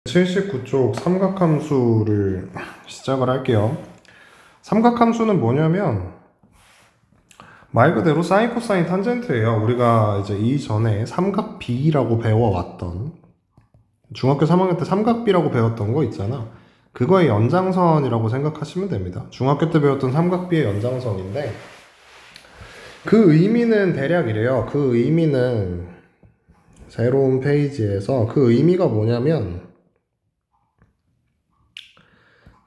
79쪽 삼각함수를 시작을 할게요. 삼각함수는 뭐냐면 말 그대로 사인, 코사인, 탄젠트예요. 우리가 이제 이전에 삼각비라고 배워왔던 중학교 3학년 때 삼각비라고 배웠던 거 있잖아. 그거의 연장선이라고 생각하시면 됩니다. 중학교 때 배웠던 삼각비의 연장선인데 그 의미는 대략 이래요. 그 의미는 새로운 페이지에서 그 의미가 뭐냐면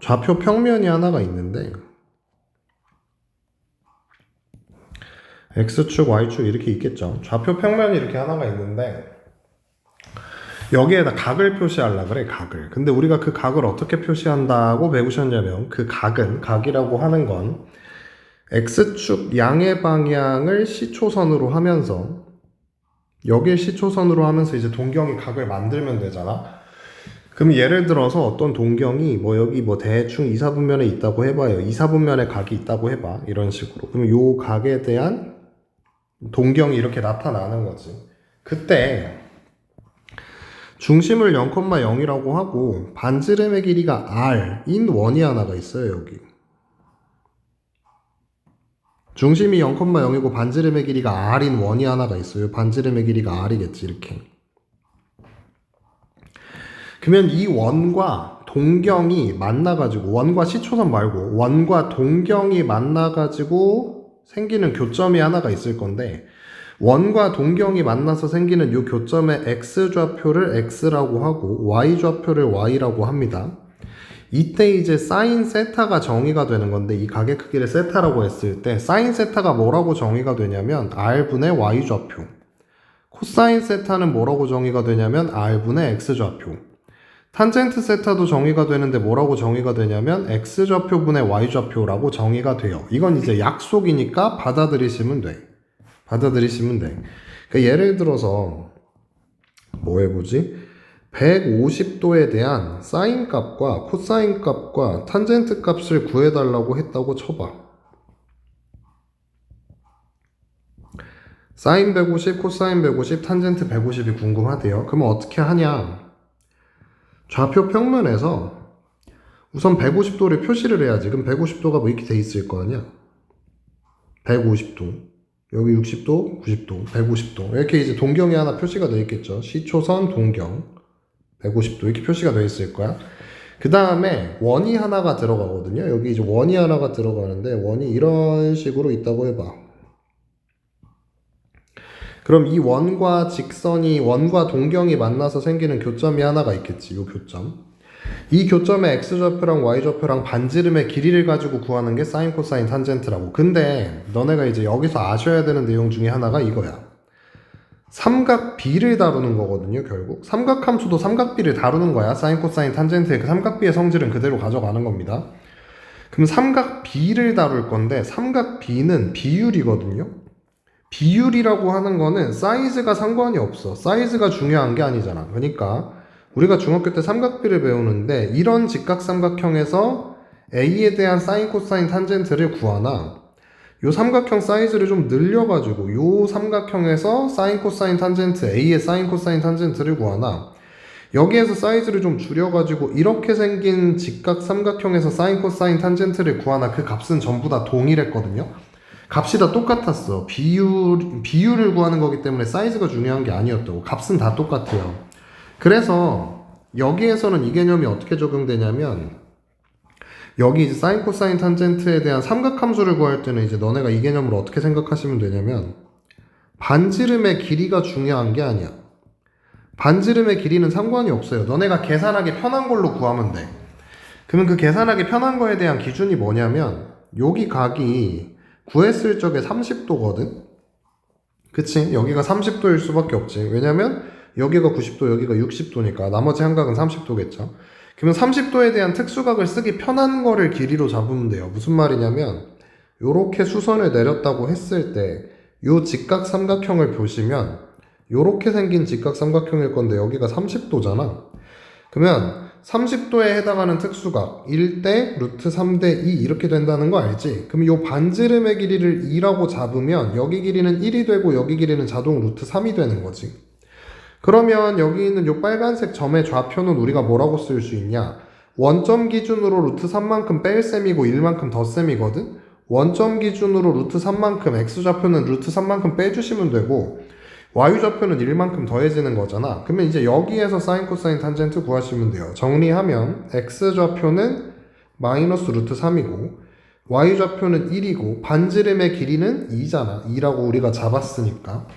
좌표 평면이 하나가 있는데 X축, Y축 이렇게 있겠죠. 좌표 평면이 이렇게 하나가 있는데 여기에다 각을 표시하려고 그래, 각을. 근데 우리가 그 각을 어떻게 표시한다고 배우셨냐면 그 각은, 각이라고 하는 건 X축 양의 방향을 C초선으로 하면서 여기에 C초선으로 하면서 이제 동경이 각을 만들면 되잖아. 그럼 예를 들어서 어떤 동경이 여기 대충 2, 4분면에 있다고 해봐요. 2, 4분면에 각이 있다고 해봐. 이런 식으로. 그럼 요 각에 대한 동경이 이렇게 나타나는 거지. 그때 중심을 0,0이라고 하고 반지름의 길이가 r인 원이 하나가 있어요. 여기. 중심이 0,0이고 반지름의 길이가 r인 원이 하나가 있어요. 반지름의 길이가 r이겠지. 이렇게. 그러면 이 원과 동경이 만나가지고 원과 C초선 말고 원과 동경이 만나가지고 생기는 교점이 하나가 있을 건데 원과 동경이 만나서 생기는 이 교점의 X좌표를 X라고 하고 Y좌표를 Y라고 합니다. 이때 이제 사인 세타가 정의가 되는 건데 이 각의 크기를 세타라고 했을 때 사인 세타가 뭐라고 정의가 되냐면 R분의 Y좌표, 코사인 세타는 뭐라고 정의가 되냐면 R분의 X좌표, 탄젠트 세타도 정의가 되는데 뭐라고 정의가 되냐면 X좌표분의 Y좌표라고 정의가 돼요. 이건 이제 약속이니까 받아들이시면 돼. 그러니까 예를 들어서 뭐 해보지? 150도에 대한 사인 값과 코사인 값과 탄젠트 값을 구해달라고 했다고 쳐봐. 사인 150, 코사인 150, 탄젠트 150이 궁금하대요. 그러면 어떻게 하냐? 좌표 평면에서 우선 150도를 표시를 해야지. 그럼 150도가 뭐 이렇게 돼 있을 거 아니야? 150도. 여기 60도, 90도, 150도. 이렇게 이제 동경이 하나 표시가 되어 있겠죠. C초선 동경. 150도. 이렇게 표시가 되어 있을 거야. 그 다음에 원이 하나가 들어가거든요. 여기 이제 원이 하나가 들어가는데 원이 이런 식으로 있다고 해봐. 그럼 이 원과 직선이 원과 동경이 만나서 생기는 교점이 하나가 있겠지. 이 교점. 이 교점의 X좌표랑 Y좌표랑 반지름의 길이를 가지고 구하는 게 사인, 코사인, 탄젠트라고. 근데 너네가 이제 여기서 아셔야 되는 내용 중에 하나가 이거야. 삼각비를 다루는 거거든요, 결국. 삼각함수도 삼각비를 다루는 거야. 사인, 코사인, 탄젠트의 그 삼각비의 성질은 그대로 가져가는 겁니다. 그럼 삼각비를 다룰 건데 삼각비는 비율이거든요. 비율이라고 하는 거는 사이즈가 상관이 없어. 사이즈가 중요한 게 아니잖아. 그러니까 우리가 중학교 때 삼각비를 배우는데 이런 직각삼각형에서 A에 대한 사인, 코사인, 탄젠트를 구하나 요 삼각형 사이즈를 좀 늘려가지고 요 삼각형에서 사인, 코사인, 탄젠트 A의 사인, 코사인, 탄젠트를 구하나 여기에서 사이즈를 좀 줄여가지고 이렇게 생긴 직각삼각형에서 사인, 코사인, 탄젠트를 구하나 그 값은 전부 다 동일했거든요. 값이 다 똑같았어. 비율을 구하는 거기 때문에 사이즈가 중요한 게 아니었다고. 값은 다 똑같아요. 그래서 여기에서는 이 개념이 어떻게 적용되냐면 여기 이제 사인, 코사인, 탄젠트에 대한 삼각함수를 구할 때는 이제 너네가 이 개념을 어떻게 생각하시면 되냐면 반지름의 길이가 중요한 게 아니야. 반지름의 길이는 상관이 없어요. 너네가 계산하기 편한 걸로 구하면 돼. 그러면 그 계산하기 편한 거에 대한 기준이 뭐냐면 여기 각이 구했을 적에 30도거든? 그치? 여기가 30도일 수밖에 없지. 왜냐면 여기가 90도, 여기가 60도니까 나머지 한 각은 30도겠죠. 그러면 30도에 대한 특수각을 쓰기 편한 거를 길이로 잡으면 돼요. 무슨 말이냐면 요렇게 수선을 내렸다고 했을 때 요 직각삼각형을 보시면 요렇게 생긴 직각삼각형일 건데 여기가 30도잖아. 그러면 30도에 해당하는 특수각 1대 루트 3대 2 이렇게 된다는 거 알지? 그럼 요 반지름의 길이를 2라고 잡으면 여기 길이는 1이 되고 여기 길이는 자동 루트 3이 되는 거지. 그러면 여기 있는 요 빨간색 점의 좌표는 우리가 뭐라고 쓸 수 있냐? 원점 기준으로 루트 3만큼 뺄 셈이고 1만큼 더 셈이거든? 원점 기준으로 루트 3만큼, x좌표는 루트 3만큼 빼주시면 되고 y좌표는 1만큼 더해지는 거잖아. 그러면 이제 여기에서 사인, 코사인, 탄젠트 구하시면 돼요. 정리하면 x좌표는 마이너스 루트 3이고 y좌표는 1이고 반지름의 길이는 2잖아. 2라고 우리가 잡았으니까.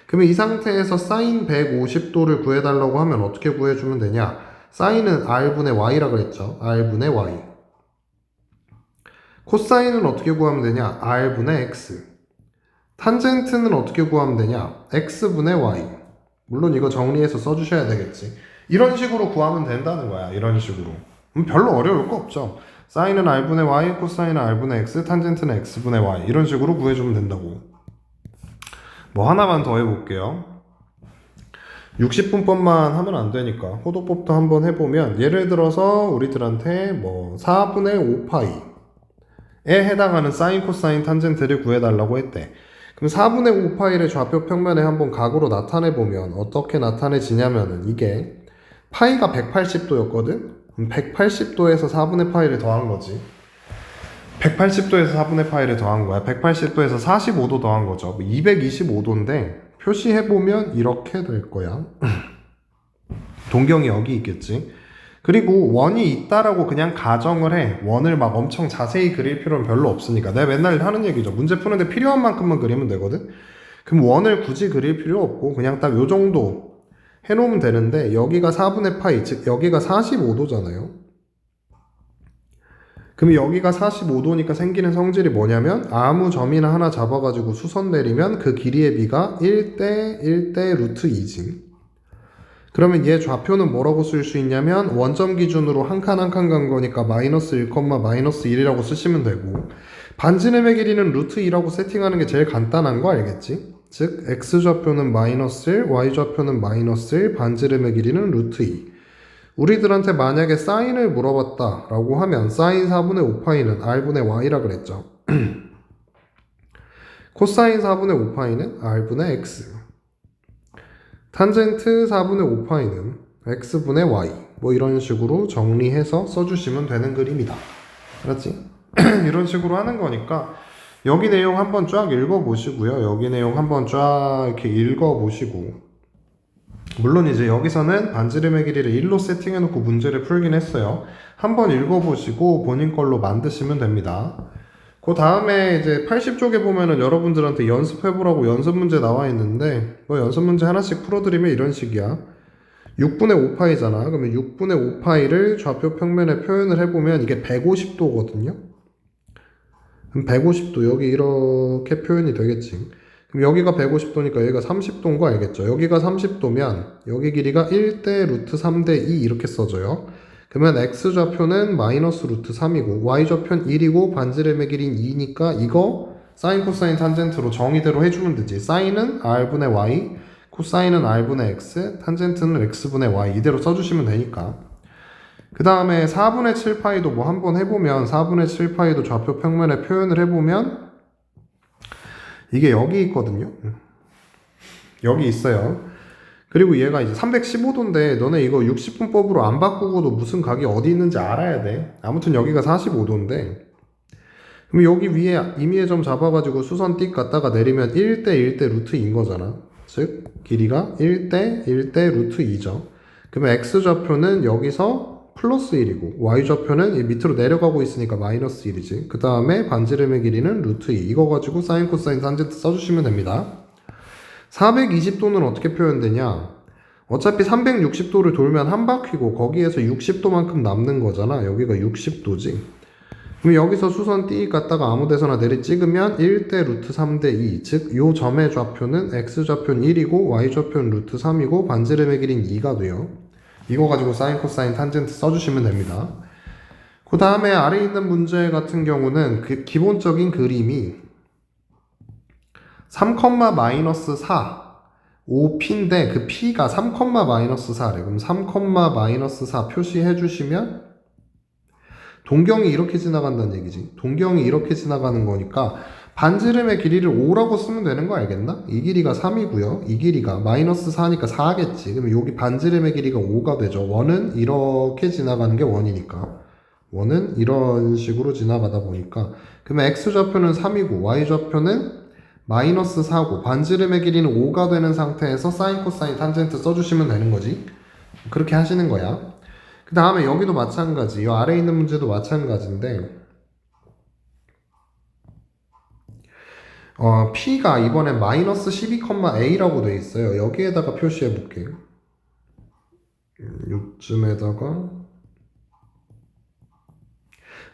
그러면 이 상태에서 사인 150도를 구해달라고 하면 어떻게 구해주면 되냐? 사인은 r분의 y라 그랬죠. r분의 y. 코사인은 어떻게 구하면 되냐? r분의 x. 탄젠트는 어떻게 구하면 되냐? x분의 y. 물론 이거 정리해서 써주셔야 되겠지. 이런 식으로 구하면 된다는 거야. 이런 식으로. 별로 어려울 거 없죠. 사인은 r분의 y, 코사인은 r분의 x, 탄젠트는 x분의 y. 이런 식으로 구해주면 된다고. 뭐 하나만 더 해볼게요. 60분법만 하면 안 되니까 호도법도 한번 해보면, 예를 들어서 우리들한테 뭐 4분의 5파이에 해당하는 사인, 코사인, 탄젠트를 구해달라고 했대. 그럼 4분의 5파이를 좌표 평면에 한번 각으로 나타내보면 어떻게 나타내지냐면은, 이게 파이가 180도였거든? 180도에서 4분의 파이를 더한 거지. 180도에서 4분의 파이를 더한 거야. 180도에서 45도 더한 거죠. 225도인데 표시해보면 이렇게 될 거야. 동경이 여기 있겠지. 그리고 원이 있다라고 그냥 가정을 해. 원을 막 엄청 자세히 그릴 필요는 별로 없으니까. 내가 맨날 하는 얘기죠. 문제 푸는데 필요한 만큼만 그리면 되거든. 그럼 원을 굳이 그릴 필요 없고 그냥 딱 요 정도 해놓으면 되는데, 여기가 4분의 파이, 즉 여기가 45도잖아요. 그럼 여기가 45도니까 생기는 성질이 뭐냐면, 아무 점이나 하나 잡아가지고 수선 내리면 그 길이의 비가 1대 1대 루트 2지. 그러면 얘 좌표는 뭐라고 쓸 수 있냐면, 원점 기준으로 한 칸 한 칸 간 거니까 마이너스 1, 마이너스 1이라고 쓰시면 되고, 반지름의 길이는 루트 2라고 세팅하는 게 제일 간단한 거 알겠지? 즉 x좌표는 마이너스 1, y좌표는 마이너스 1, 반지름의 길이는 루트 2. 우리들한테 만약에 사인을 물어봤다 라고 하면 사인 4분의 5파이는 r분의 y라 그랬죠. 코사인 4분의 5파이는 r분의 x. 탄젠트 4분의 5파이는 x분의 y. 뭐 이런 식으로 정리해서 써주시면 되는 그림이다. 알았지? 이런 식으로 하는 거니까 여기 내용 한번 쫙 읽어보시고요. 여기 내용 한번 쫙 이렇게 읽어보시고, 물론 이제 여기서는 반지름의 길이를 1로 세팅해놓고 문제를 풀긴 했어요. 한번 읽어보시고 본인 걸로 만드시면 됩니다. 그 다음에 이제 80쪽에 보면은 여러분들한테 연습해보라고 연습 문제 나와 있는데, 뭐 연습 문제 하나씩 풀어드리면 이런 식이야. 6분의 5파이잖아. 그러면 6분의 5파이를 좌표 평면에 표현을 해보면 이게 150도거든요. 그럼 150도, 여기 이렇게 표현이 되겠지. 그럼 여기가 150도니까 여기가 30도인 거 알겠죠? 여기가 30도면 여기 길이가 1대 루트 3대 2 이렇게 써져요. 그러면 x좌표는 마이너스 루트 3이고 y좌표는 1이고 반지름의 길이는 2니까 이거 사인, 코사인, 탄젠트로 정의대로 해주면 되지. 사인은 r분의 y, 코사인은 r분의 x, 탄젠트는 x분의 y 이대로 써주시면 되니까. 그 다음에 4분의 7파이도 뭐 한번 해보면, 4분의 7파이도 좌표 평면에 표현을 해보면 이게 여기 있거든요. 여기 있어요. 그리고 얘가 이제 315도인데 너네 이거 60분법으로 안 바꾸고도 무슨 각이 어디 있는지 알아야 돼. 아무튼 여기가 45도인데, 그럼 여기 위에 임의의 점 잡아가지고 수선 띡 갔다가 내리면 1대 1대 루트 2인 거잖아. 즉 길이가 1대 1대 루트 2죠. 그러면 x좌표는 여기서 플러스 1이고 y좌표는 밑으로 내려가고 있으니까 마이너스 1이지. 그 다음에 반지름의 길이는 루트 2. 이거 가지고 사인, 코사인, 탄젠트 써주시면 됩니다. 420도는 어떻게 표현되냐? 어차피 360도를 돌면 한 바퀴고 거기에서 60도만큼 남는 거잖아. 여기가 60도지. 그럼 여기서 수선 띠 갔다가 아무 데서나 내리 찍으면 1대 루트 3대 2. 즉 요 점의 좌표는 x좌표는 1이고 y좌표는 루트 3이고 반지름의 길이는 2가 돼요. 이거 가지고 사인, 코사인, 탄젠트 써주시면 됩니다. 그 다음에 아래 있는 문제 같은 경우는 그 기본적인 그림이 3, 마이너스 4 5p인데 그 p가 3, 마이너스 4래. 그럼 3, 마이너스 4 표시해 주시면 동경이 이렇게 지나간다는 얘기지. 동경이 이렇게 지나가는 거니까 반지름의 길이를 5라고 쓰면 되는 거 알겠나? 이 길이가 3이고요. 이 길이가 마이너스 4니까 4겠지. 그러면 여기 반지름의 길이가 5가 되죠. 원은 이렇게 지나가는 게 원이니까. 원은 이런 식으로 지나가다 보니까. 그러면 x좌표는 3이고 y좌표는 마이너스 4고 반지름의 길이는 5가 되는 상태에서 사인, 코사인, 탄젠트 써주시면 되는 거지. 그렇게 하시는 거야. 그 다음에 여기도 마찬가지. 이 아래에 있는 문제도 마찬가지인데 P가 이번에 마이너스 12,a라고 돼 있어요. 여기에다가 표시해 볼게요. 요쯤에다가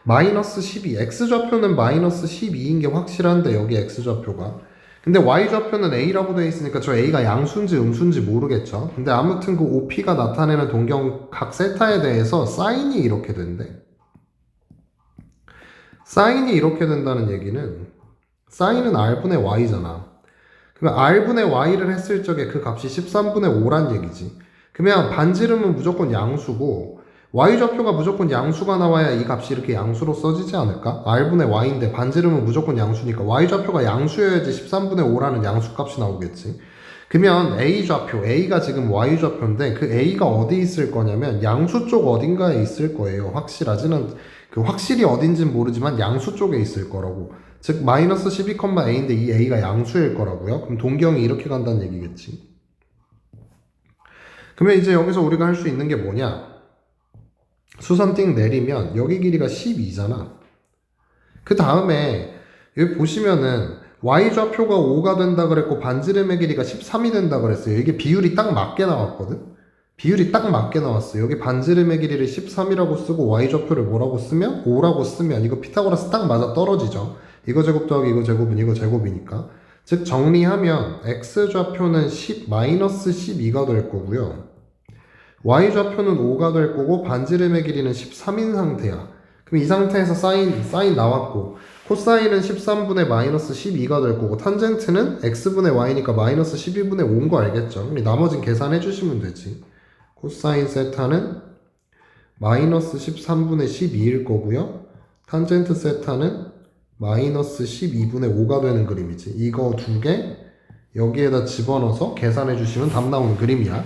마이너스 12, x좌표는 마이너스 12인 게 확실한데 여기 x좌표가 근데 y좌표는 a라고 돼 있으니까 저 a가 양수인지 음수인지 모르겠죠. 근데 아무튼 그 OP가 나타내는 동경각 세타에 대해서 사인이 이렇게 된대. 사인이 이렇게 된다는 얘기는 사인은 r분의 y잖아. 그러면 r분의 y를 했을 적에 그 값이 13분의 5란 얘기지. 그러면 반지름은 무조건 양수고 y좌표가 무조건 양수가 나와야 이 값이 이렇게 양수로 써지지 않을까? r분의 y인데 반지름은 무조건 양수니까 y좌표가 양수여야지 13분의 5라는 양수값이 나오겠지. 그러면 a좌표, a가 지금 y좌표인데 그 a가 어디 있을 거냐면 양수 쪽 어딘가에 있을 거예요. 확실하지는 그 확실히 어딘지는 모르지만 양수 쪽에 있을 거라고. 즉 마이너스 12,a인데 이 a가 양수일 거라고요. 그럼 동경이 이렇게 간다는 얘기겠지. 그러면 이제 여기서 우리가 할 수 있는 게 뭐냐? 수선 띵 내리면 여기 길이가 12잖아. 그 다음에 여기 보시면은 y좌표가 5가 된다 그랬고 반지름의 길이가 13이 된다 그랬어요. 이게 비율이 딱 맞게 나왔거든. 비율이 딱 맞게 나왔어요. 여기 반지름의 길이를 13이라고 쓰고 y좌표를 뭐라고 쓰면 5라고 쓰면 이거 피타고라스 딱 맞아 떨어지죠. 이거 제곱 더하기 이거 제곱은 이거 제곱이니까. 즉 정리하면 x좌표는 10 마이너스 12가 될 거고요. y좌표는 5가 될 거고 반지름의 길이는 13인 상태야. 그럼 이 상태에서 사인 나왔고 코사인은 13분의 마이너스 12가 될 거고 탄젠트는 x분의 y니까 마이너스 12분의 5인 거 알겠죠? 그럼 나머진 계산해 주시면 되지. 코사인 세타는 마이너스 13분의 12일 거고요. 탄젠트 세타는 마이너스 12분의 5가 되는 그림이지. 이거 두 개 여기에다 집어넣어서 계산해 주시면 답 나오는 그림이야.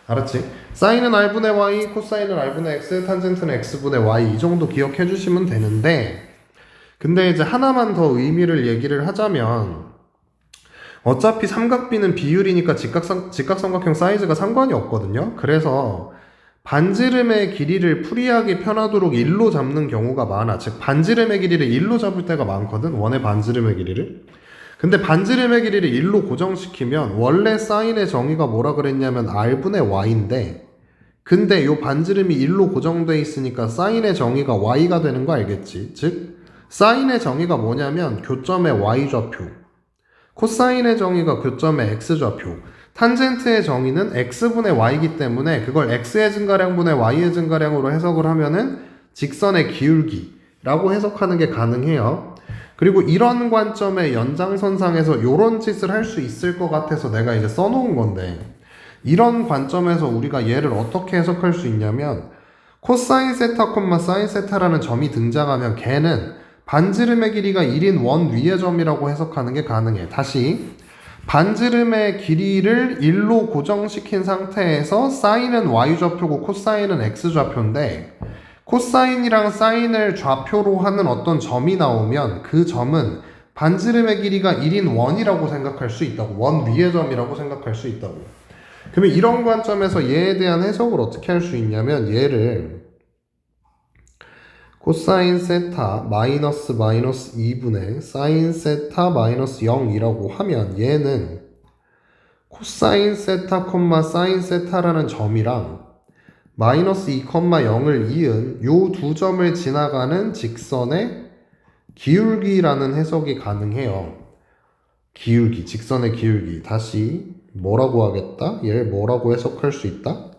알았지? 사인은 r분의 y, 코사인은 r분의 x, 탄젠트는 x분의 y 이 정도 기억해 주시면 되는데 근데 이제 하나만 더 의미를 얘기를 하자면 어차피 삼각비는 비율이니까 직각삼각형 사이즈가 상관이 없거든요. 그래서 반지름의 길이를 풀이하기 편하도록 1로 잡는 경우가 많아. 즉 반지름의 길이를 1로 잡을 때가 많거든. 원의 반지름의 길이를. 근데 반지름의 길이를 1로 고정시키면 원래 사인의 정의가 뭐라 그랬냐면 r분의 y인데 근데 요 반지름이 1로 고정돼 있으니까 사인의 정의가 y가 되는 거 알겠지? 즉 사인의 정의가 뭐냐면 교점의 y좌표, 코사인의 정의가 교점의 x좌표, 탄젠트의 정의는 x분의 y이기 때문에 그걸 x의 증가량분의 y의 증가량으로 해석을 하면은 직선의 기울기라고 해석하는 게 가능해요. 그리고 이런 관점의 연장선상에서 이런 짓을 할 수 있을 것 같아서 내가 이제 써놓은 건데 이런 관점에서 우리가 얘를 어떻게 해석할 수 있냐면 코사인 세타, 사인 세타라는 점이 등장하면 걔는 반지름의 길이가 1인 원 위의 점이라고 해석하는 게 가능해. 다시 반지름의 길이를 1로 고정시킨 상태에서 사인은 y좌표고 코사인은 x좌표인데 코사인이랑 사인을 좌표로 하는 어떤 점이 나오면 그 점은 반지름의 길이가 1인 원이라고 생각할 수 있다고. 원 위의 점이라고 생각할 수 있다고. 그러면 이런 관점에서 얘에 대한 해석을 어떻게 할 수 있냐면 얘를 코사인 세타 마이너스 2분의 사인 세타 마이너스 0이라고 하면 얘는 코사인 세타, 사인 세타라는 점이랑 마이너스 2,0을 이은 요 두 점을 지나가는 직선의 기울기라는 해석이 가능해요. 기울기, 직선의 기울기. 다시 뭐라고 하겠다? 얘를 뭐라고 해석할 수 있다?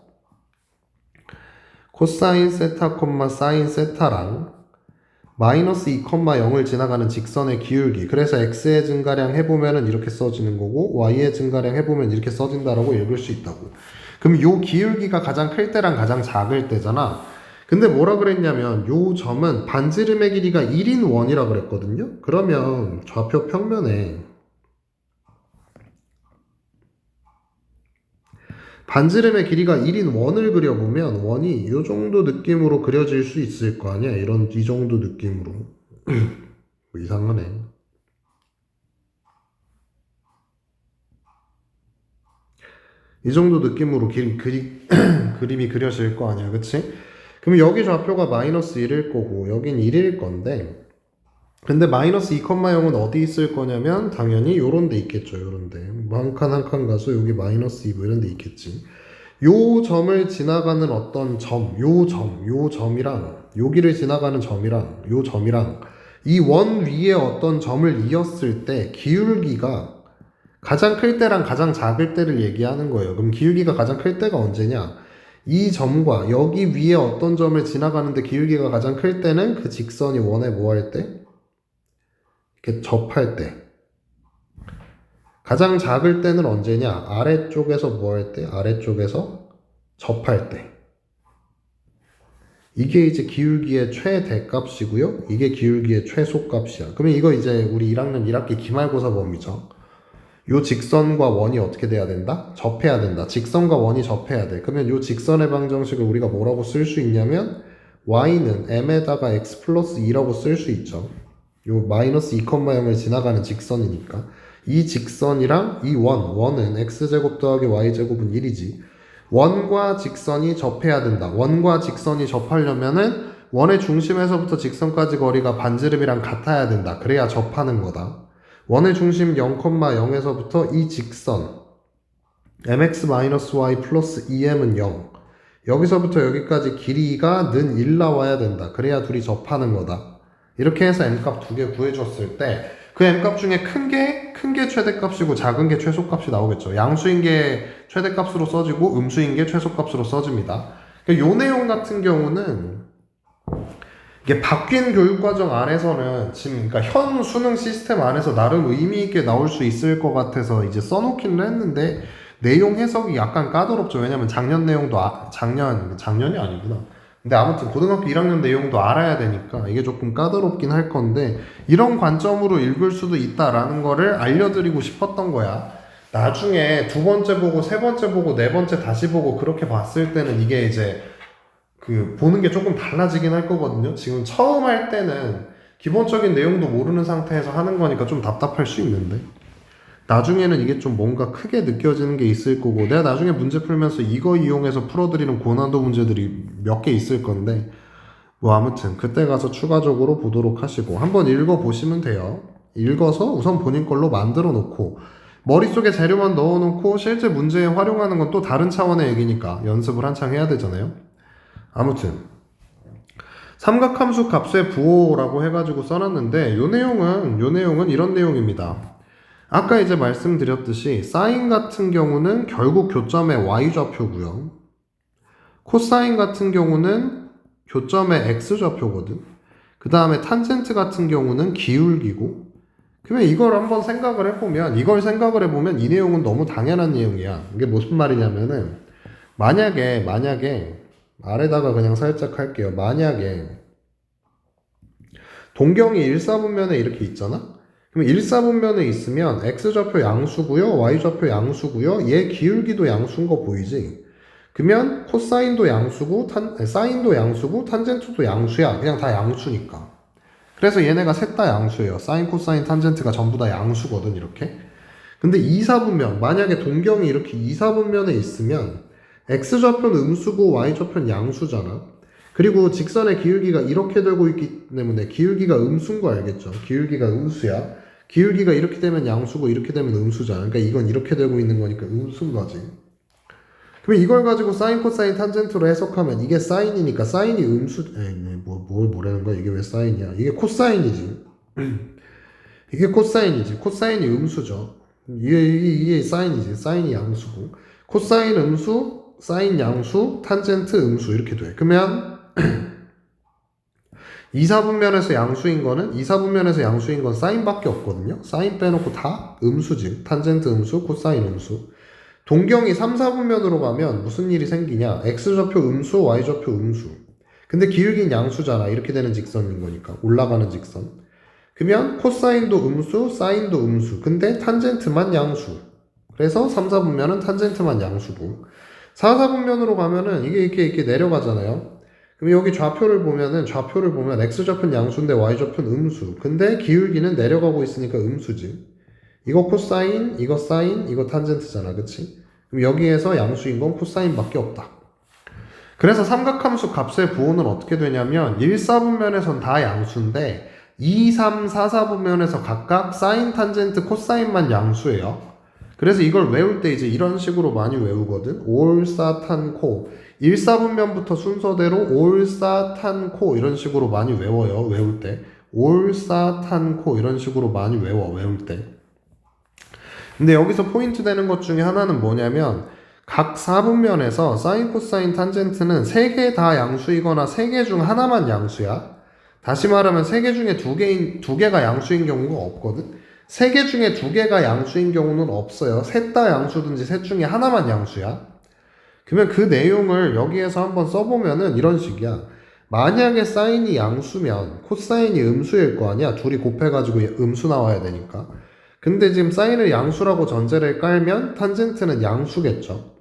코사인 세타, 사인 세타랑 마이너스 2,0을 지나가는 직선의 기울기. 그래서 x의 증가량 해보면 이렇게 써지는 거고 y의 증가량 해보면 이렇게 써진다라고 읽을 수 있다고. 그럼 요 기울기가 가장 클 때랑 가장 작을 때잖아. 근데 뭐라 그랬냐면 요 점은 반지름의 길이가 1인 원이라 그랬거든요. 그러면 좌표 평면에 반지름의 길이가 1인 원을 그려보면 원이 이 정도 느낌으로 그려질 수 있을 거 아니야. 이 정도 느낌으로. 뭐 이상하네. 이 정도 느낌으로 그림이 그려질 거 아니야. 그치? 그럼 여기 좌표가 마이너스 1일 거고 여긴 1일 건데 근데 마이너스 2,0은 어디 있을 거냐면 당연히 요런 데 있겠죠. 요런 데. 뭐 한 칸 한 칸 가서 여기 마이너스 2 뭐 이런 데 있겠지. 요 점을 지나가는 어떤 점, 요 점이랑 여기를 지나가는 점이랑 요 점이랑 이 원 위에 어떤 점을 이었을 때 기울기가 가장 클 때랑 가장 작을 때를 얘기하는 거예요. 그럼 기울기가 가장 클 때가 언제냐? 이 점과 여기 위에 어떤 점을 지나가는데 기울기가 가장 클 때는 그 직선이 원에 뭐 할 때? 이렇게 접할 때. 가장 작을 때는 언제냐? 아래쪽에서 뭐 할 때? 아래쪽에서 접할 때. 이게 이제 기울기의 최대값이고요. 이게 기울기의 최소값이야. 그러면 이거 이제 우리 1학년 1학기 기말고사 범위죠. 요 직선과 원이 어떻게 돼야 된다? 접해야 된다. 직선과 원이 접해야 돼. 그러면 요 직선의 방정식을 우리가 뭐라고 쓸 수 있냐면 y는 m에다가 x 플러스 2라고 쓸 수 있죠. 요 마이너스 2,0을 지나가는 직선이니까 이 직선이랑 이 원은 x제곱 더하기 y제곱은 1이지. 원과 직선이 접해야 된다. 원과 직선이 접하려면은 원의 중심에서부터 직선까지 거리가 반지름이랑 같아야 된다. 그래야 접하는 거다. 원의 중심 0,0에서부터 이 직선 mx-y 플러스 2m은 0 여기서부터 여기까지 길이가 는 1 나와야 된다. 그래야 둘이 접하는 거다. 이렇게 해서 m값 두 개 구해줬을 때 그 m값 중에 큰 게 최대값이고 작은 게 최소값이 나오겠죠. 양수인 게 최대값으로 써지고 음수인 게 최소값으로 써집니다. 그러니까 요 내용 같은 경우는 이게 바뀐 교육과정 안에서는 지금 그러니까 현 수능 시스템 안에서 나름 의미 있게 나올 수 있을 것 같아서 이제 써놓기는 했는데 내용 해석이 약간 까다롭죠. 왜냐면 작년 내용도 작년이 아니구나. 근데 아무튼 고등학교 1학년 내용도 알아야 되니까 이게 조금 까다롭긴 할 건데 이런 관점으로 읽을 수도 있다라는 거를 알려드리고 싶었던 거야. 나중에 두 번째 보고 세 번째 보고 네 번째 다시 보고 그렇게 봤을 때는 이게 이제 보는 게 조금 달라지긴 할 거거든요. 지금 처음 할 때는 기본적인 내용도 모르는 상태에서 하는 거니까 좀 답답할 수 있는데 나중에는 이게 좀 뭔가 크게 느껴지는 게 있을 거고 내가 나중에 문제 풀면서 이거 이용해서 풀어드리는 고난도 문제들이 몇 개 있을 건데 뭐 아무튼 그때 가서 추가적으로 보도록 하시고 한번 읽어보시면 돼요. 읽어서 우선 본인 걸로 만들어 놓고 머릿속에 재료만 넣어 놓고 실제 문제에 활용하는 건 또 다른 차원의 얘기니까 연습을 한창 해야 되잖아요. 아무튼 삼각함수 값의 부호라고 해가지고 써놨는데 요 내용은 이런 내용입니다. 아까 이제 말씀드렸듯이 사인 같은 경우는 결국 교점의 y좌표고요. 코사인 같은 경우는 교점의 x좌표거든. 그 다음에 탄젠트 같은 경우는 기울기고 그러면 이걸 한번 생각을 해보면 이 내용은 너무 당연한 내용이야. 이게 무슨 말이냐면은 만약에 아래다가 그냥 살짝 할게요. 만약에 동경이 1사분면에 이렇게 있잖아? 그럼 1사분면에 있으면 x좌표 양수고요. y좌표 양수고요. 얘 기울기도 양수인 거 보이지? 그러면 코사인도 양수고 사인도 양수고 탄젠트도 양수야. 그냥 다 양수니까. 그래서 얘네가 셋 다 양수예요. 사인, 코사인, 탄젠트가 전부 다 양수거든 이렇게. 근데 2사분면 만약에 동경이 이렇게 2사분면에 있으면 x좌표는 음수고 y좌표는 양수잖아. 그리고 직선의 기울기가 이렇게 되고 있기 때문에 기울기가 음수인 거 알겠죠? 기울기가 음수야. 기울기가 이렇게 되면 양수고 이렇게 되면 음수잖아. 그러니까 이건 이렇게 되고 있는 거니까 음수인 거지. 그럼 이걸 가지고 사인, 코사인, 탄젠트로 해석하면 이게 사인이니까 사인이 뭐라는 거야? 이게 왜 사인이야? 이게 코사인이지. 이게 코사인이지. 코사인이 음수죠. 이게 사인이지. 사인이 양수고. 코사인 음수, 사인 양수, 탄젠트 음수 이렇게 돼. 그러면 2사분면에서 양수인 건 사인밖에 없거든요. 사인 빼놓고 다 음수지. 탄젠트 음수, 코사인 음수. 동경이 3, 4분면으로 가면 무슨 일이 생기냐? x좌표 음수, y좌표 음수. 근데 기울기는 양수잖아. 이렇게 되는 직선인 거니까. 올라가는 직선. 그러면 코사인도 음수, 사인도 음수. 근데 탄젠트만 양수. 그래서 3, 4분면은 탄젠트만 양수고. 4, 4분면으로 가면은 이게 이렇게 내려가잖아요. 그럼 여기 좌표를 보면 x좌표는 양수인데 y좌표는 음수. 근데 기울기는 내려가고 있으니까 음수지. 이거 코사인, 이거 사인, 이거 탄젠트잖아. 그치? 그럼 여기에서 양수인 건 코사인밖에 없다. 그래서 삼각함수 값의 부호는 어떻게 되냐면 1, 4분면에선 다 양수인데 2, 3, 4, 4분면에서 각각 사인, 탄젠트, 코사인만 양수예요. 그래서 이걸 외울 때 이제 이런 식으로 많이 외우거든. 올, 사, 탄, 코. 1, 4분면부터 순서대로 올, 사, 탄, 코 이런 식으로 많이 외워요. 외울 때. 올, 사, 탄, 코 이런 식으로 많이 외울 때. 근데 여기서 포인트 되는 것 중에 하나는 뭐냐면 각 4분면에서 사인, 코사인, 탄젠트는 3개 다 양수이거나 3개 중 하나만 양수야. 다시 말하면 3개 중에 2개가 양수인 경우가 없거든. 3개 중에 2개가 양수인 경우는 없어요. 셋 다 양수든지 셋 중에 하나만 양수야. 그러면 그 내용을 여기에서 한번 써보면은 이런 식이야. 만약에 사인이 양수면 코사인이 음수일 거 아니야. 둘이 곱해가지고 음수 나와야 되니까. 근데 지금 사인을 양수라고 전제를 깔면 탄젠트는 양수겠죠.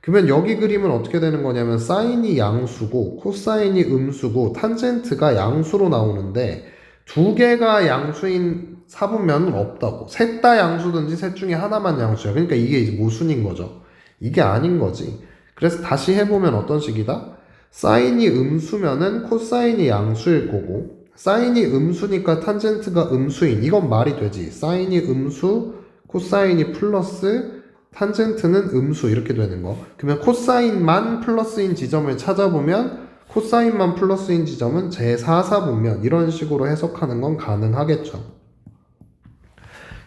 그러면 여기 그림은 어떻게 되는 거냐면 사인이 양수고 코사인이 음수고 탄젠트가 양수로 나오는데 2개가 양수인 4분면은 없다고. 셋 다 양수든지 셋 중에 하나만 양수야. 그러니까 이게 이제 모순인 거죠. 이게 아닌 거지. 그래서 다시 해보면 어떤 식이다? 사인이 음수면은 코사인이 양수일 거고 사인이 음수니까 탄젠트가 음수인 이건 말이 되지. 사인이 음수, 코사인이 플러스, 탄젠트는 음수 이렇게 되는 거. 그러면 코사인만 플러스인 지점을 찾아보면 코사인만 플러스인 지점은 제4사분면 이런 식으로 해석하는 건 가능하겠죠.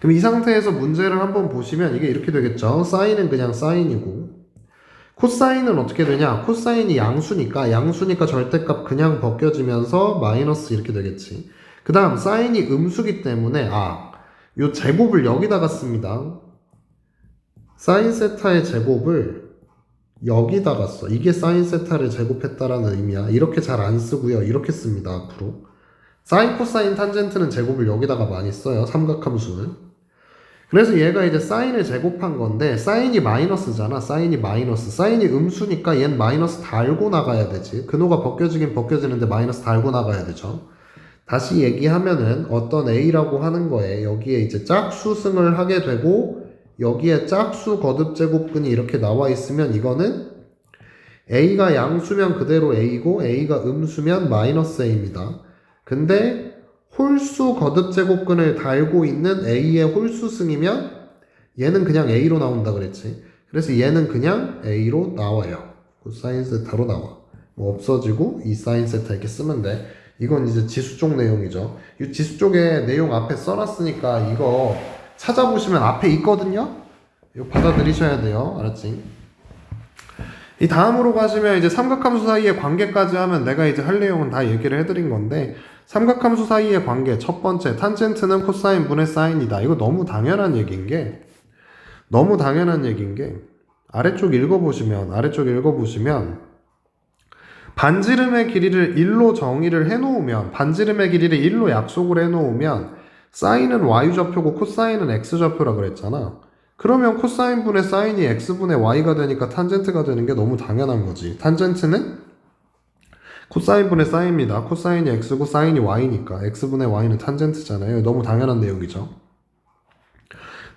그럼 이 상태에서 문제를 한번 보시면 이게 이렇게 되겠죠. 사인은 그냥 사인이고 코사인은 어떻게 되냐? 코사인이 양수니까 절대값 그냥 벗겨지면서 마이너스 이렇게 되겠지. 그 다음 사인이 음수기 때문에 요 제곱을 여기다가 씁니다. 사인 세타의 제곱을 여기다가 써. 이게 사인 세타를 제곱했다라는 의미야. 이렇게 잘 안 쓰고요. 이렇게 씁니다. 앞으로. 사인, 코사인, 탄젠트는 제곱을 여기다가 많이 써요. 삼각함수는. 그래서 얘가 이제 사인을 제곱한 건데 사인이 마이너스잖아. 사인이 음수니까 얘는 마이너스 달고 나가야 되지. 근호가 벗겨지긴 벗겨지는데 마이너스 달고 나가야 되죠. 다시 얘기하면은 어떤 A라고 하는 거에 여기에 이제 짝수승을 하게 되고 여기에 짝수 거듭 제곱근이 이렇게 나와 있으면 이거는 A가 양수면 그대로 A고 A가 음수면 마이너스 A입니다. 근데 홀수 거듭 제곱근을 달고 있는 A의 홀수승이면 얘는 그냥 A로 나온다 그랬지. 그래서 얘는 그냥 A로 나와요. 사인 세타로 나와. 뭐 없어지고 이 사인 세타 이렇게 쓰면 돼. 이건 이제 지수 쪽 내용이죠. 이 지수 쪽에 내용 앞에 써놨으니까 이거 찾아보시면 앞에 있거든요. 이거 받아들이셔야 돼요. 알았지? 이 다음으로 가시면 이제 삼각함수 사이의 관계까지 하면 내가 이제 할 내용은 다 얘기를 해드린 건데 삼각함수 사이의 관계 첫 번째 탄젠트는 코사인 분의 사인이다. 이거 너무 당연한 얘기인 게 아래쪽 읽어보시면 반지름의 길이를 1로 정의를 해놓으면 반지름의 길이를 1로 약속을 해놓으면 사인은 y좌표고 코사인은 x좌표라 그랬잖아. 그러면 코사인 분의 사인이 x분의 y가 되니까 탄젠트가 되는 게 너무 당연한 거지. 탄젠트는 코사인 분의 사인입니다. 코사인이 x고 사인이 y니까 x분의 y는 탄젠트잖아요. 너무 당연한 내용이죠.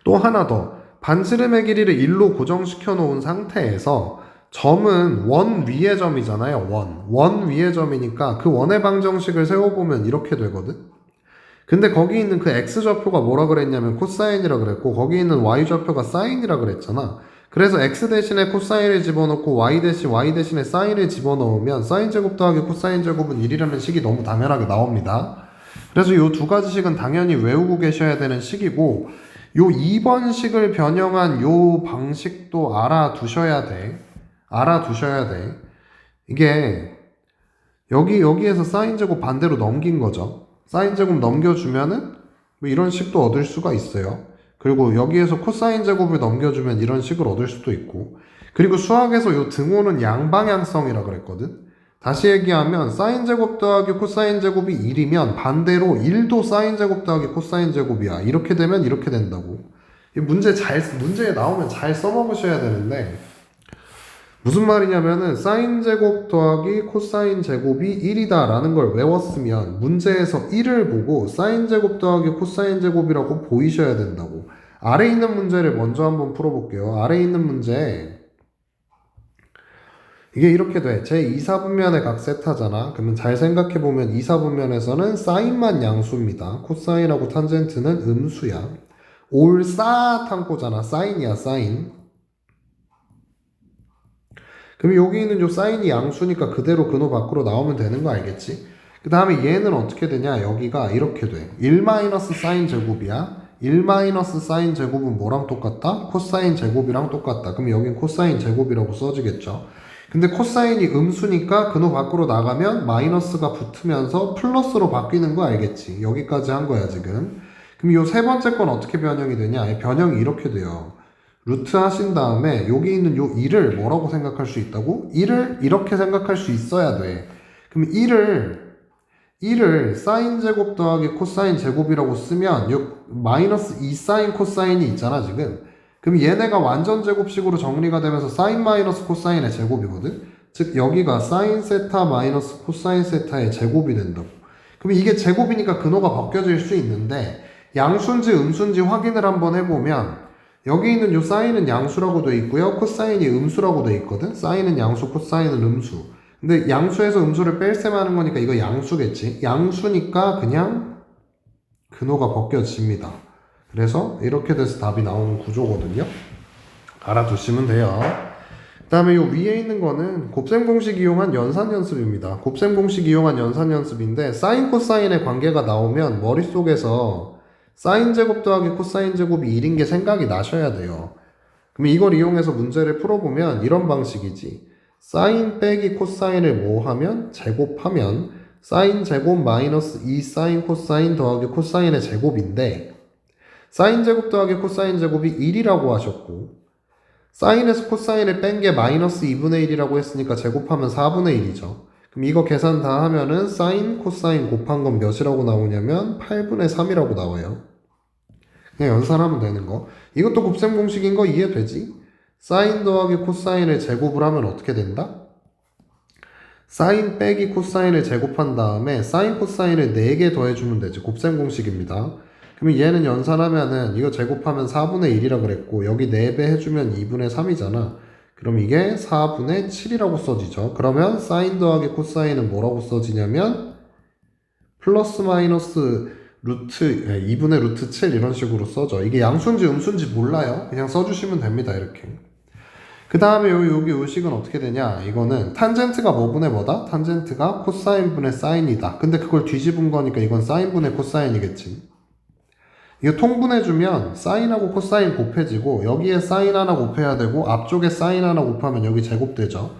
또 하나 더. 반지름의 길이를 1로 고정시켜 놓은 상태에서 점은 원 위의 점이잖아요. 원 위의 점이니까 그 원의 방정식을 세워보면 이렇게 되거든. 근데 거기 있는 그 x좌표가 뭐라 그랬냐면 코사인이라 그랬고 거기 있는 y좌표가 사인이라 그랬잖아. 그래서 x 대신에 코사인을 집어넣고 y 대신에 사인을 집어넣으면 사인 제곱 더하기 코사인 제곱은 1이라는 식이 너무 당연하게 나옵니다. 그래서 이 두 가지 식은 당연히 외우고 계셔야 되는 식이고 요 2번 식을 변형한 요 방식도 알아두셔야 돼. 이게 여기에서 사인 제곱 반대로 넘긴 거죠. 사인 제곱 넘겨주면은 뭐 이런 식도 얻을 수가 있어요. 그리고 여기에서 코사인 제곱을 넘겨주면 이런 식을 얻을 수도 있고 그리고 수학에서 요 등호는 양방향성이라 그랬거든. 다시 얘기하면 사인 제곱 더하기 코사인 제곱이 1이면 반대로 1도 사인 제곱 더하기 코사인 제곱이야. 이렇게 되면 이렇게 된다고. 이 문제에 나오면 잘 써먹으셔야 되는데 무슨 말이냐면은 사인 제곱 더하기 코사인 제곱이 1이다 라는 걸 외웠으면 문제에서 1을 보고 사인 제곱 더하기 코사인 제곱이라고 보이셔야 된다고. 아래 있는 문제를 먼저 한번 풀어볼게요. 아래 있는 문제 이게 이렇게 돼. 제 2사분면의 각 세타잖아. 그러면 잘 생각해보면 2사분면에서는 사인만 양수입니다. 코사인하고 탄젠트는 음수야. 올싸한 거잖아. 사인이야 사인. 그럼 여기 있는 요 사인이 양수니까 그대로 근호 밖으로 나오면 되는 거 알겠지? 그 다음에 얘는 어떻게 되냐? 여기가 이렇게 돼. 1 사인 제곱이야. 1 사인 제곱은 뭐랑 똑같다? 코사인 제곱이랑 똑같다. 그럼 여긴 코사인 제곱이라고 써지겠죠? 근데 코사인이 음수니까 근호 밖으로 나가면 마이너스가 붙으면서 플러스로 바뀌는 거 알겠지? 여기까지 한 거야 지금. 그럼 요 세 번째 건 어떻게 변형이 되냐? 변형이 이렇게 돼요. 루트 하신 다음에 여기 있는 요 1을 뭐라고 생각할 수 있다고? 1을 이렇게 생각할 수 있어야 돼. 그럼 1을 사인 제곱 더하기 코사인 제곱이라고 쓰면 요 마이너스 2 사인 코사인이 있잖아 지금. 그럼 얘네가 완전 제곱식으로 정리가 되면서 사인 마이너스 코사인의 제곱이거든? 즉 여기가 사인 세타 마이너스 코사인 세타의 제곱이 된다고. 그럼 이게 제곱이니까 근호가 바뀌어질 수 있는데 양수인지 음수인지 확인을 한번 해보면 여기 있는 요 사인은 양수라고 돼 있고요. 코사인이 음수라고 돼 있거든? 사인은 양수, 코사인은 음수. 근데 양수에서 음수를 뺄셈 하는 거니까 이거 양수겠지? 양수니까 그냥 근호가 벗겨집니다. 그래서 이렇게 돼서 답이 나오는 구조거든요. 알아두시면 돼요. 그 다음에 요 위에 있는 거는 곱셈 공식 이용한 연산 연습입니다. 곱셈 공식 이용한 연산 연습인데 사인 코사인의 관계가 나오면 머릿속에서 사인 제곱 더하기 코사인 제곱이 1인 게 생각이 나셔야 돼요. 그럼 이걸 이용해서 문제를 풀어보면 이런 방식이지. 사인 빼기 코사인을 뭐 하면? 제곱하면 사인 제곱 마이너스 2 사인 코사인 더하기 코사인의 제곱인데 사인 제곱 더하기 코사인 제곱이 1이라고 하셨고 사인에서 코사인을 뺀 게 마이너스 2분의 1이라고 했으니까 제곱하면 4분의 1이죠. 그럼 이거 계산 다 하면은 사인 코사인 곱한 건 몇이라고 나오냐면 8분의 3이라고 나와요. 그냥 연산하면 되는 거. 이것도 곱셈 공식인 거 이해되지? 사인 더하기 코사인을 제곱을 하면 어떻게 된다? 사인 빼기 코사인을 제곱한 다음에 사인 코사인을 4개 더해주면 되지. 곱셈 공식입니다. 그러면 얘는 연산하면은 이거 제곱하면 4분의 1이라 그랬고 여기 4배 해주면 2분의 3이잖아. 그럼 이게 4분의 7이라고 써지죠. 그러면 사인 더하기 코사인은 뭐라고 써지냐면 플러스 마이너스 루트 2분의 루트 7 이런 식으로 써져. 이게 양수인지 음수인지 몰라요. 그냥 써주시면 됩니다. 이렇게. 그 다음에 여기 요식은 어떻게 되냐? 이거는 탄젠트가 뭐분의 뭐다? 탄젠트가 코사인분의 사인이다. 근데 그걸 뒤집은 거니까 이건 사인분의 코사인이겠지. 이거 통분해주면 사인하고 코사인 곱해지고 여기에 사인 하나 곱해야 되고 앞쪽에 사인 하나 곱하면 여기 제곱되죠.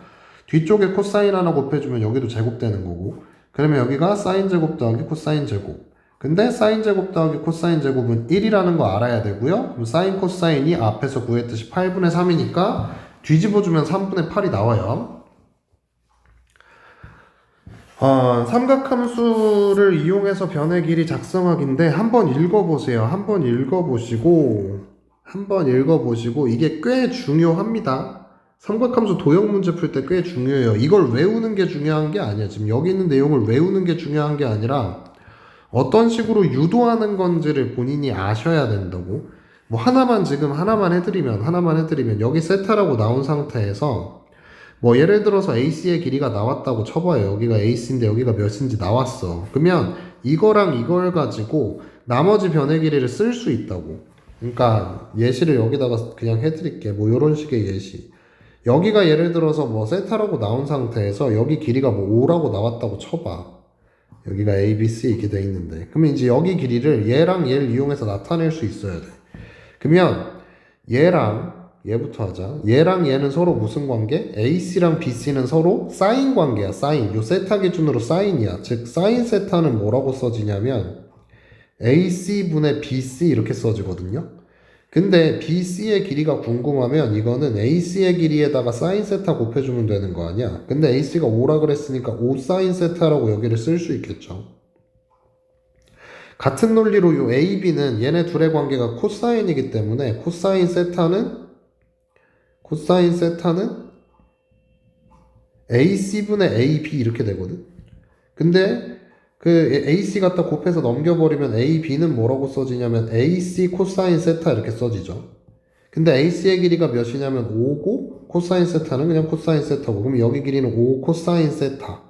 뒤쪽에 코사인 하나 곱해주면 여기도 제곱되는 거고 그러면 여기가 사인 제곱 더하기 코사인 제곱. 근데 사인 제곱 더하기 코사인 제곱은 1이라는 거 알아야 되고요. 그럼 사인 코사인이 앞에서 구했듯이 8분의 3이니까 뒤집어주면 3분의 8이 나와요. 삼각함수를 이용해서 변의 길이 작성하기인데 한번 읽어보세요. 한번 읽어보시고 이게 꽤 중요합니다. 삼각함수 도형 문제 풀 때 꽤 중요해요. 이걸 외우는 게 중요한 게 아니야. 지금 여기 있는 내용을 외우는 게 중요한 게 아니라 어떤 식으로 유도하는 건지를 본인이 아셔야 된다고. 뭐 하나만 해드리면 여기 세타라고 나온 상태에서 뭐 예를 들어서 AC의 길이가 나왔다고 쳐봐요. 여기가 AC인데 여기가 몇인지 나왔어. 그러면 이거랑 이걸 가지고 나머지 변의 길이를 쓸 수 있다고. 그러니까 예시를 여기다가 그냥 해드릴게. 뭐 요런 식의 예시. 여기가 예를 들어서 뭐 세타라고 나온 상태에서 여기 길이가 뭐 5라고 나왔다고 쳐봐. 여기가 A, B, C 이렇게 돼 있는데 그러면 이제 여기 길이를 얘랑 얘를 이용해서 나타낼 수 있어야 돼. 그러면 얘부터 하자. 얘랑 얘는 서로 무슨 관계? AC랑 BC는 서로 사인 관계야. 사인. 요 세타 기준으로 사인이야. 즉 사인 세타는 뭐라고 써지냐면 AC분의 BC 이렇게 써지거든요. 근데 BC의 길이가 궁금하면 이거는 AC의 길이에다가 사인 세타 곱해주면 되는 거 아니야? 근데 AC가 5라 그랬으니까 5 사인 세타라고 여기를 쓸 수 있겠죠. 같은 논리로 요 AB는 얘네 둘의 관계가 코사인이기 때문에 코사인 세타는 AC분의 AB 이렇게 되거든. 근데 그 AC 갖다 곱해서 넘겨버리면 AB는 뭐라고 써지냐면 AC 코사인 세타 이렇게 써지죠. 근데 AC의 길이가 몇이냐면 5고 코사인 세타는 그냥 코사인 세타고, 그럼 여기 길이는 5 코사인 세타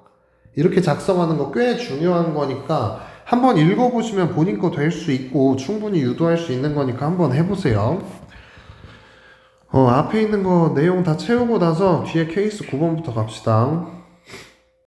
이렇게 작성하는 거 꽤 중요한 거니까 한번 읽어보시면 본인 거 될 수 있고 충분히 유도할 수 있는 거니까 한번 해보세요. 앞에 있는 거 내용 다 채우고 나서 뒤에 케이스 9번부터 갑시다.